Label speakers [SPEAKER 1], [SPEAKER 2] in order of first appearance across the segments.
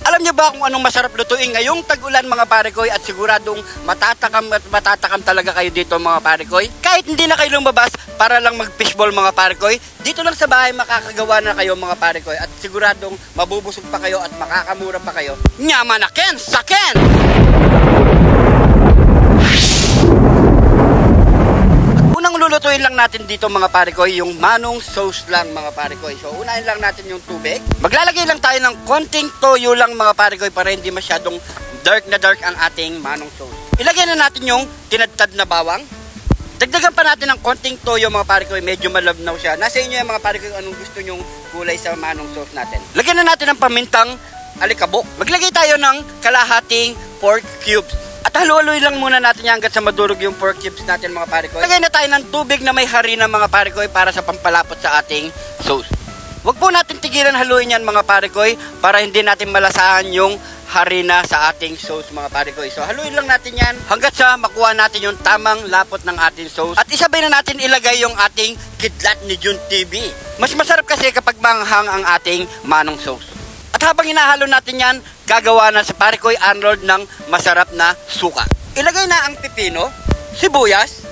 [SPEAKER 1] Alam niyo ba kung anong masarap lutuin ngayong tag-ulan mga pare ko, at siguradong matatakam at matatakam talaga kayo dito mga pare ko. Kahit hindi na kayo lumabas para lang mag-fishball mga pare ko, dito lang sa bahay makakagawa na kayo mga pare ko, at siguradong mabubusog pa kayo at makakamura pa kayo. Nyamanaken saken! Unang lulutuin lang natin dito mga pare ko, yung manong sauce lang mga pare ko. So unahin lang natin yung tubig. Maglalagay lang tayo ng konting toyo lang mga pare ko para hindi masyadong dark na dark ang ating manong sauce. Ilagay na natin yung tinadtad na bawang. Dagdagan pa natin ng konting toyo mga pare ko, medyo malabnaw siya. Nasa inyo yung mga pare ko anong gusto nyong kulay sa manong sauce natin. Lagyan na natin ng pamintang alikabok. Maglagay tayo ng kalahating pork cubes. At halu-haluin lang muna natin yan hanggat sa madurog yung pork cubes natin mga pare ko. Lagay na tayo ng tubig na may harina mga pare ko para sa pampalapot sa ating sauce. Huwag po natin tigilan haluin yan mga pare ko para hindi natin malasahan yung harina sa ating sauce mga pare ko. So haluin lang natin yan hanggat sa makuha natin yung tamang lapot ng ating sauce. At isabay na natin ilagay yung ating kidlat ni Jun TV. Mas masarap kasi kapag manghang ang ating manong sauce. At habang hinahalo natin yan, gagawa na sa pare ko'y Arnold ng masarap na suka. Ilagay na ang pipino, sibuyas,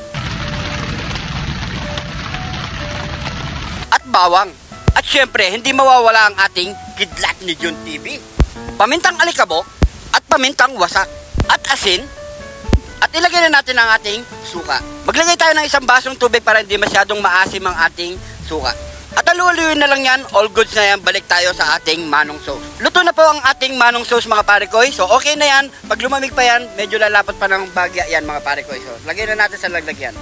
[SPEAKER 1] at bawang. At syempre, hindi mawawala ang ating kidlat ni Jun TV. Pamintang alikabok, at pamintang wasak, at asin, at ilagay na natin ang ating suka. Maglagay tayo ng isang basong tubig para hindi masyadong maasim ang ating suka. At haluhaluin na lang yan, all goods na yan, balik tayo sa ating manong sauce. Luto na po ang ating manong sauce mga pare koy. So okay na yan, pag lumamig pa yan, medyo lalapot pa ng bagya yan mga pare koy. So lagay na natin sa lagyan.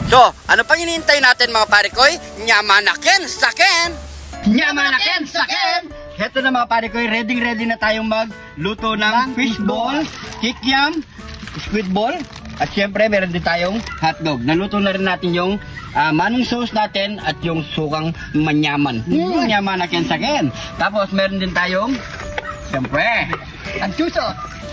[SPEAKER 1] So, ano pang hinihintay natin mga pare koy? Nyamanaken saken! Nyamanaken saken! Heto na mga pare koy, ready na tayong magluto ng fishball, kikiam, squid ball. At syempre, meron din tayong hotdog. Naluto na rin natin yung manong sauce natin at yung sukang manyaman. Nyamanaken saken. Tapos, meron din tayong, syempre, ang suso.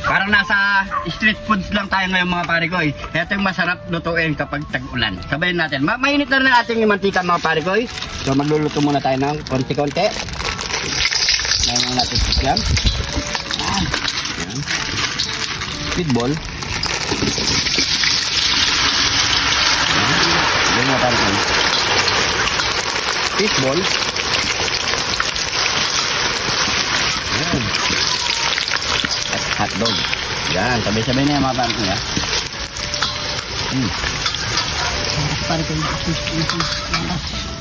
[SPEAKER 1] Parang nasa street foods lang tayo ngayon mga pare ko. Ito yung masarap lutuin kapag tag-ulan. Sabayin natin. Mainit na rin ating mantika mga pare ko. So, magluluto muna tayo ng konti-konti. Ngayon natin yan. Speedball. Fishball. Yan. At hotdog. Yan. Sabay-sabay na yan mga pare ko.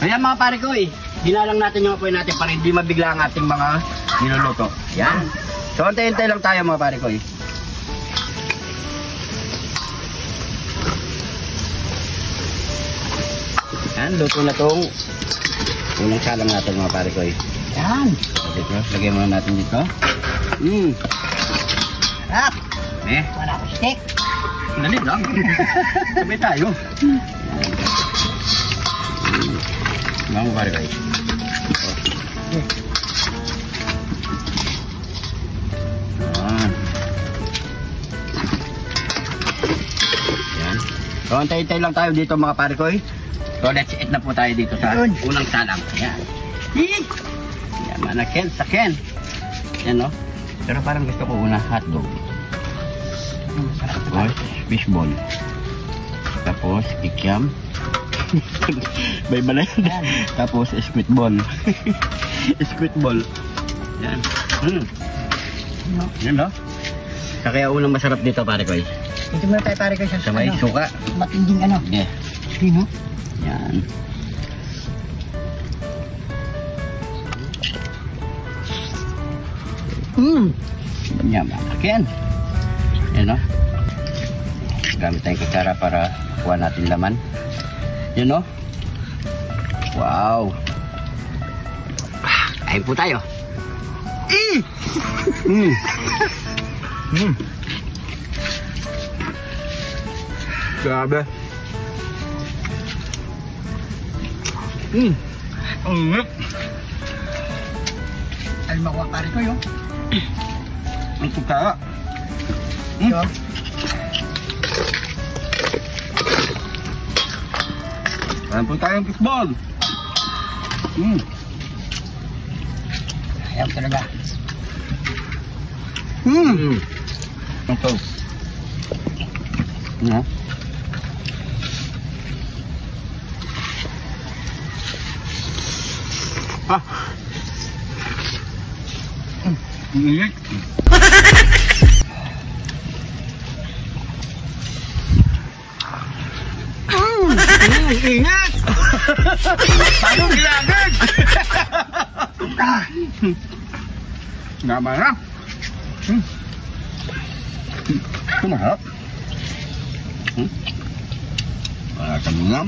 [SPEAKER 1] Ayan mga pare ko hinalang natin yung apoy natin para hindi mabigla ang ating mga niluluto. Yan. So, hintay-hintay lang tayo mga pare ko. Yan, luto na tong unang salang natin mga pare ko. Yan. Dito, lagyan muna natin dito.
[SPEAKER 2] Harap. Wala ko stick.
[SPEAKER 1] Dali lang. Sabay tayo. Mga pare ko. Yan. So, hintay-hintay lang tayo dito mga pare ko. So let's eat na po tayo dito sa unang salang. Ayan. Nyamanaken saken. Yan o. Pero parang gusto ko una hotdog. Tapos fishball. Tapos kikiam. May balay. Tapos squid ball. Squid ball. Yan. Yan o. Kaya unang masarap dito pare ko.
[SPEAKER 2] Ito muna tayo pare ko sa
[SPEAKER 1] may suka.
[SPEAKER 2] Matinding ano.
[SPEAKER 1] Yeah.
[SPEAKER 2] Dino.
[SPEAKER 1] Yan. Nyamanaken. Yan o. Gamit tayong kutsara para kuha natin laman. Yan o. Wow. Kain po tayo. Grabe.
[SPEAKER 2] Ay makuha pare ko yun.
[SPEAKER 1] Ang kutsara. Ayan po tayong fishball.
[SPEAKER 2] Ayaw talaga.
[SPEAKER 1] Ito. Ano? Ah. Ingat. Ingat. Paano gilagad? Nama na. Kumaharap. Wala kang ngam.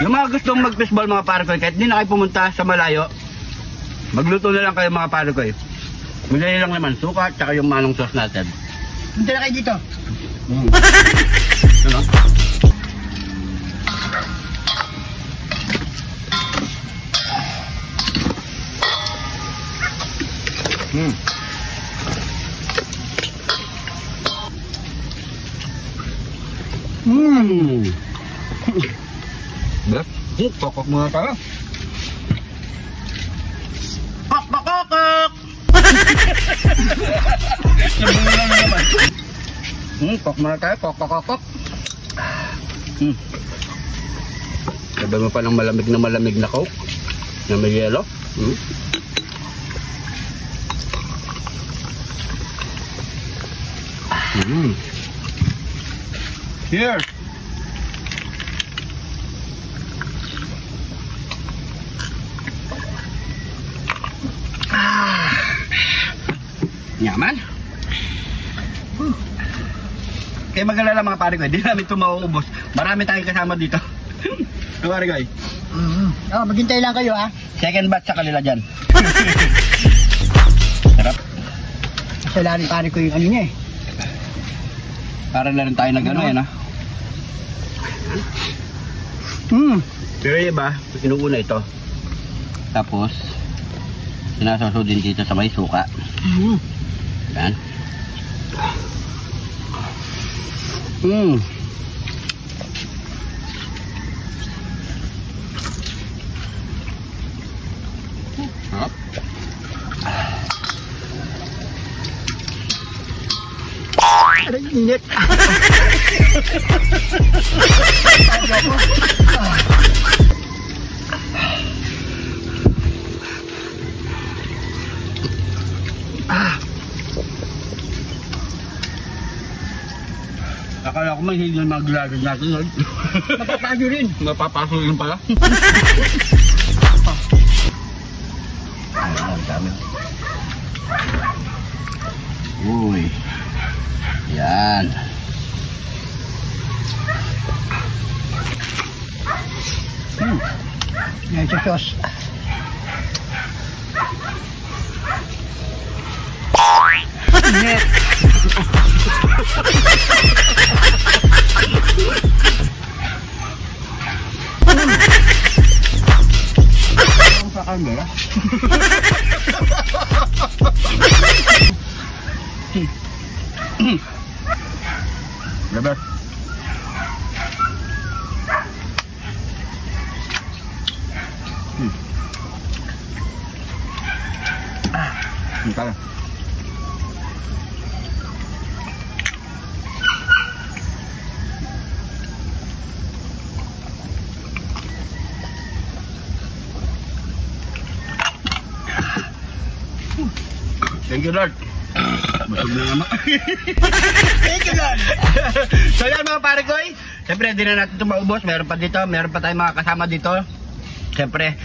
[SPEAKER 1] Yung mga gustong mag-fishball mga parakoy, kahit di na kayo pumunta sa malayo, magluto na lang kayo mga parakoy. Madali lang naman, suka at saka yung manong sauce natin.
[SPEAKER 2] Punta na kayo dito.
[SPEAKER 1] Ano? Kokok muna tayo. Kokok! Kok muna tayo. Kokok. Sabi mo pa ng malamig na coke na may yelo. Cheers! Yaman. Kaya mag-alala mga pare ko, hindi namin ito mauubos. Marami tayong kasama dito. Pare ko.
[SPEAKER 2] Maghintay lang kayo ha.
[SPEAKER 1] Second batch sa kanila dyan. Sarap.
[SPEAKER 2] Kasalanan pare ko yung ano niya eh.
[SPEAKER 1] Para na rin tayo na gano'n yan ha. Pero iba, inuuna ito. Tapos, sinasasaw din dito sa may suka. Yan. Hop.
[SPEAKER 2] Aray, init.
[SPEAKER 1] Akala ko may higil mga gilagad natin.
[SPEAKER 2] Mapapaso rin.
[SPEAKER 1] Mapapaso rin pala. Ang dami. Uy. Yan.
[SPEAKER 2] Yan sa sauce. Init.
[SPEAKER 1] Ang sa camera. Gabat. Entah. Thank you, Lord. Busog na naman. Thank you, Lord. So yan mga pare ko, siyempre hindi na natin ito maubos. Meron pa dito, meron pa tayong mga kasama dito. Siyempre,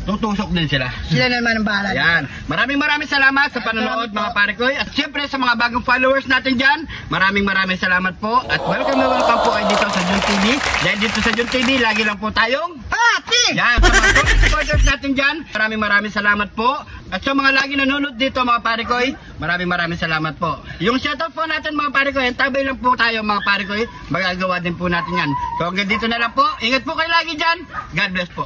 [SPEAKER 1] tutusok din sila.
[SPEAKER 2] Sila naman ang bahala.
[SPEAKER 1] Ayan. Maraming salamat sa panonood mga pare ko. At siyempre sa mga bagong followers natin dyan, maraming salamat po. At welcome na welcome po kayo dito sa Jun TV. Dahil dito sa Jun TV, lagi lang po tayong
[SPEAKER 2] Happy!
[SPEAKER 1] yan. Sa mga solid supporters natin dyan, maraming salamat po. At sa mga lagi nanonood dito mga pare ko, maraming salamat po. Yung shoutout po natin mga pare ko, tabay lang po tayo mga pare ko. Magagawa din po natin yan. So hanggang dito na lang po. Ingat po kayo lagi dyan. God bless po.